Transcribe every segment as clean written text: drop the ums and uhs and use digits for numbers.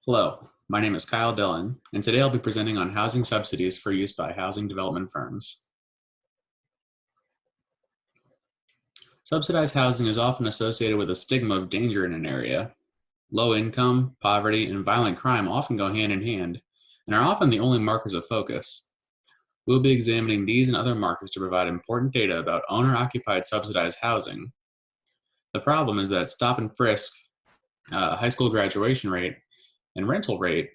Hello, my name is Kyle Dillon, and today I'll be presenting on housing subsidies for use by housing development firms. Subsidized housing is often associated with a stigma of danger in an area. Low income, poverty, and violent crime often go hand in hand, and are often the only markers of focus. We'll be examining these and other markers to provide important data about owner-occupied subsidized housing. The problem is that stop and frisk, high school graduation rate, and rental rate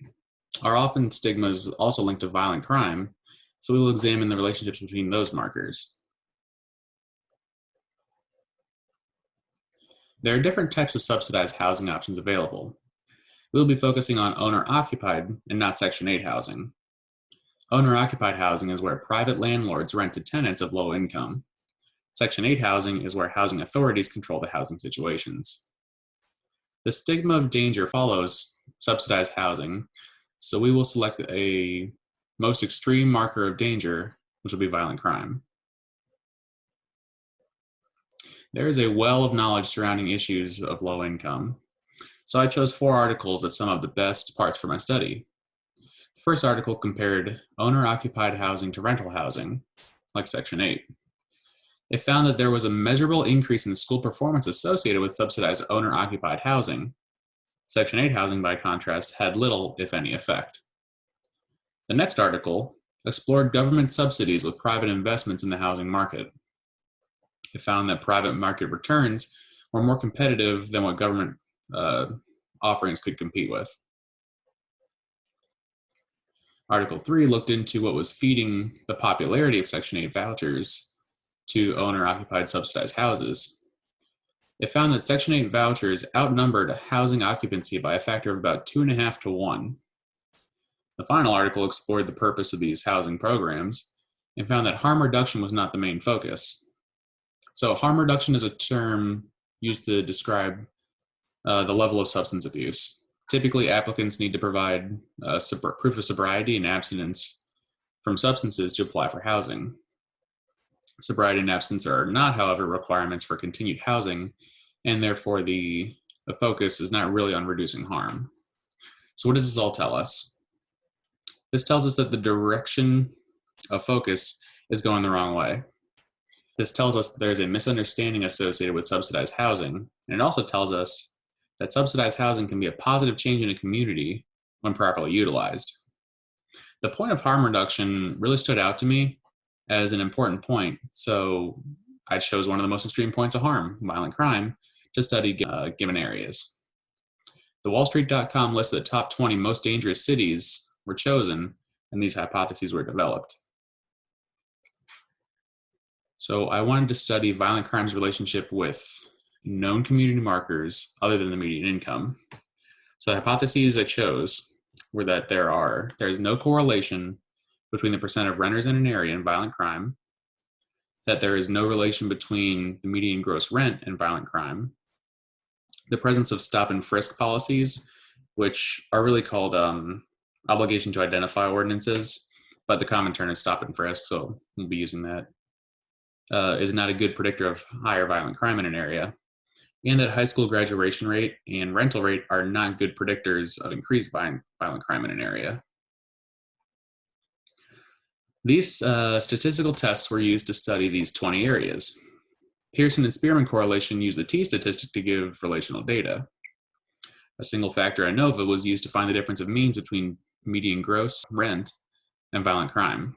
are often stigmas also linked to violent crime, so we will examine the relationships between those markers. There are different types of subsidized housing options available. We will be focusing on owner-occupied and not Section 8 housing. Owner-occupied housing is where private landlords rent to tenants of low income. Section 8 housing is where housing authorities control the housing situations. The stigma of danger follows subsidized housing, so we will select a most extreme marker of danger, which will be violent crime. There is a well of knowledge surrounding issues of low income, so I chose 4 articles that sum up the best parts for my study. The first article compared owner-occupied housing to rental housing, like Section 8. It found that there was a measurable increase in school performance associated with subsidized owner-occupied housing. Section 8 housing, by contrast, had little, if any, effect. The next article explored government subsidies with private investments in the housing market. It found that private market returns were more competitive than what government offerings could compete with. Article 3 looked into what was feeding the popularity of Section 8 vouchers to owner-occupied subsidized houses. It found that Section 8 vouchers outnumbered housing occupancy by a factor of about 2.5 to 1. The final article explored the purpose of these housing programs and found that harm reduction was not the main focus. So harm reduction is a term used to describe the level of substance abuse. Typically, applicants need to provide proof of sobriety and abstinence from substances to apply for housing. Sobriety and abstinence are not, however, requirements for continued housing, and therefore the focus is not really on reducing harm. So what does this all tell us? This tells us that the direction of focus is going the wrong way. This tells us that there's a misunderstanding associated with subsidized housing, and it also tells us that subsidized housing can be a positive change in a community when properly utilized. The point of harm reduction really stood out to me as an important point, so I chose one of the most extreme points of harm, violent crime, to study given areas. The wallstreet.com list of the top 20 most dangerous cities were chosen, and these hypotheses were developed. So I wanted to study violent crime's relationship with known community markers other than the median income. So the hypotheses I chose were that there is no correlation between the percent of renters in an area and violent crime, that there is no relation between the median gross rent and violent crime, the presence of stop and frisk policies, which are really called obligation to identify ordinances, but the common term is stop and frisk, so we'll be using that, is not a good predictor of higher violent crime in an area, and that high school graduation rate and rental rate are not good predictors of increased violent crime in an area. These statistical tests were used to study these 20 areas. Pearson and Spearman correlation used the t-statistic to give relational data. A single factor ANOVA was used to find the difference of means between median gross rent and violent crime.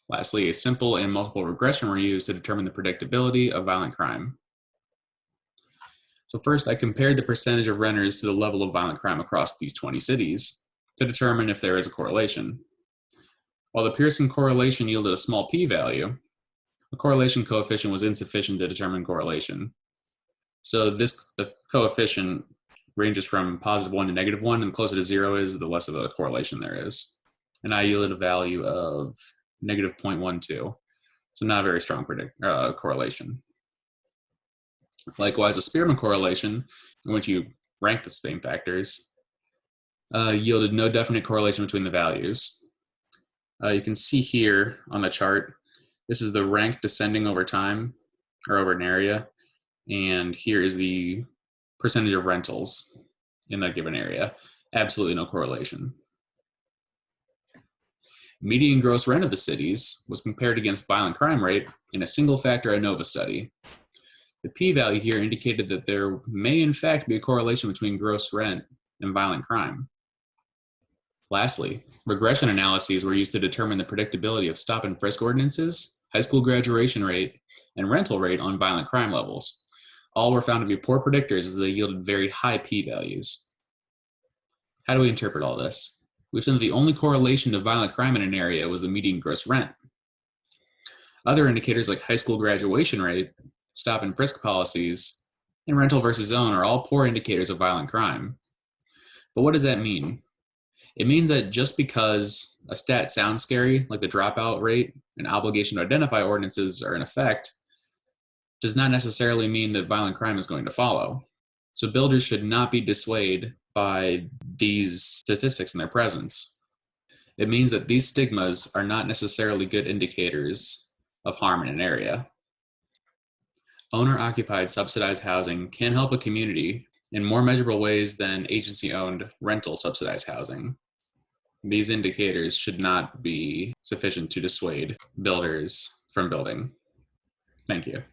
Lastly, a simple and multiple regression were used to determine the predictability of violent crime. So first, I compared the percentage of renters to the level of violent crime across these 20 cities to determine if there is a correlation. While the Pearson correlation yielded a small p-value, the correlation coefficient was insufficient to determine correlation. So the coefficient ranges from +1 to -1, and the closer to 0 is, the less of a correlation there is. And I yielded a value of -0.12, so not a very strong correlation. Likewise, a Spearman correlation, in which you rank the same factors, yielded no definite correlation between the values. You can see here on the chart, this is the rank descending over time, or over an area, and here is the percentage of rentals in that given area. Absolutely no correlation. Median gross rent of the cities was compared against violent crime rate in a single factor ANOVA study. The p-value here indicated that there may in fact be a correlation between gross rent and violent crime. Lastly, regression analyses were used to determine the predictability of stop and frisk ordinances, high school graduation rate, and rental rate on violent crime levels. All were found to be poor predictors as they yielded very high p-values. How do we interpret all this? We've seen that the only correlation to violent crime in an area was the median gross rent. Other indicators like high school graduation rate, stop and frisk policies, and rental versus own are all poor indicators of violent crime. But what does that mean? It means that just because a stat sounds scary, like the dropout rate and obligation to identify ordinances are in effect, does not necessarily mean that violent crime is going to follow. So builders should not be dissuaded by these statistics in their presence. It means that these stigmas are not necessarily good indicators of harm in an area. Owner-occupied subsidized housing can help a community in more measurable ways than agency-owned rental subsidized housing. These indicators should not be sufficient to dissuade builders from building. Thank you.